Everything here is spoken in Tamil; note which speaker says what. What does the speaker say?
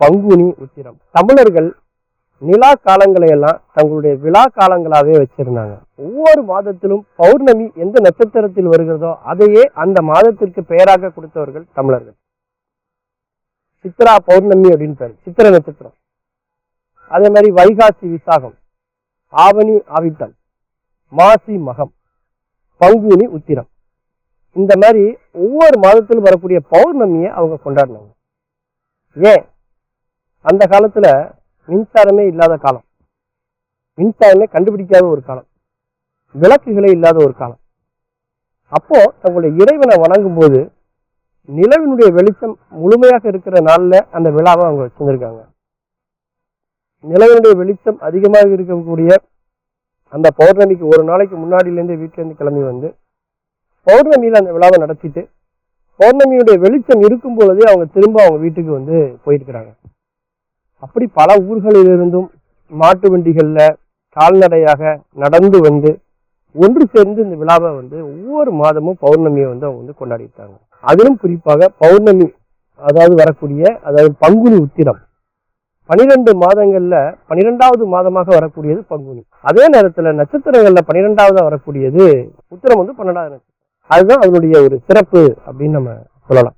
Speaker 1: பங்குனி உத்திரம். தமிழர்கள் நிலா காலங்களை எல்லாம் தங்களுடைய விழா காலங்களாகவே வச்சிருந்தாங்க. ஒவ்வொரு மாதத்திலும் பௌர்ணமி எந்த நட்சத்திரத்தில் வருகிறதோ அதையே அந்த மாதத்திற்கு பெயராக கொடுத்தவர்கள் தமிழர்கள். சித்ரா பௌர்ணமி அப்படின்னு பேர், சித்திர நட்சத்திரம். அதே மாதிரி வைகாசி விசாகம், ஆவணி ஆவிட்டம், மாசி மகம், பங்குனி உத்திரம். இந்த மாதிரி ஒவ்வொரு மாதத்திலும் வரக்கூடிய பௌர்ணமியை அவங்க கொண்டாடினாங்க. ஏன்? அந்த காலத்துல மின்சாரமே இல்லாத காலம், மின்சாரமே கண்டுபிடிக்காத ஒரு காலம், விளக்குகளே இல்லாத ஒரு காலம். அப்போ தங்களுடைய இறைவனை வணங்கும் போது நிலவினுடைய வெளிச்சம் முழுமையாக இருக்கிற நாள்ல அந்த விழாவை அவங்க வச்சிருந்திருக்காங்க. நிலவினுடைய வெளிச்சம் அதிகமாக இருக்கக்கூடிய அந்த பௌர்ணமிக்கு ஒரு நாளைக்கு முன்னாடியிலேருந்து வீட்டிலேருந்து கிளம்பி வந்து பௌர்ணமியில அந்த விழாவை நடத்திட்டு பௌர்ணமியுடைய வெளிச்சம் இருக்கும் பொழுதே அவங்க திரும்ப அவங்க வீட்டுக்கு வந்து போயிருக்கிறாங்க. அப்படி பல ஊர்களிலிருந்தும் மாட்டு வண்டிகள்ல கால்நடையாக நடந்து வந்து ஒன்று சேர்ந்து இந்த விழாவை வந்து ஒவ்வொரு மாதமும் பௌர்ணமியை வந்து அவங்க வந்து கொண்டாடிட்டாங்க. அதிலும் குறிப்பாக பௌர்ணமி அதாவது பங்குனி உத்திரம் 12 மாதங்கள்ல 12வது மாதமாக வரக்கூடியது பங்குனி. அதே நேரத்துல நட்சத்திரங்கள்ல 12வது வரக்கூடியது உத்திரம் வந்து 12வது நட்சத்திரம். அதுதான் அதனுடைய ஒரு சிறப்பு அப்படின்னு நம்ம சொல்லலாம்.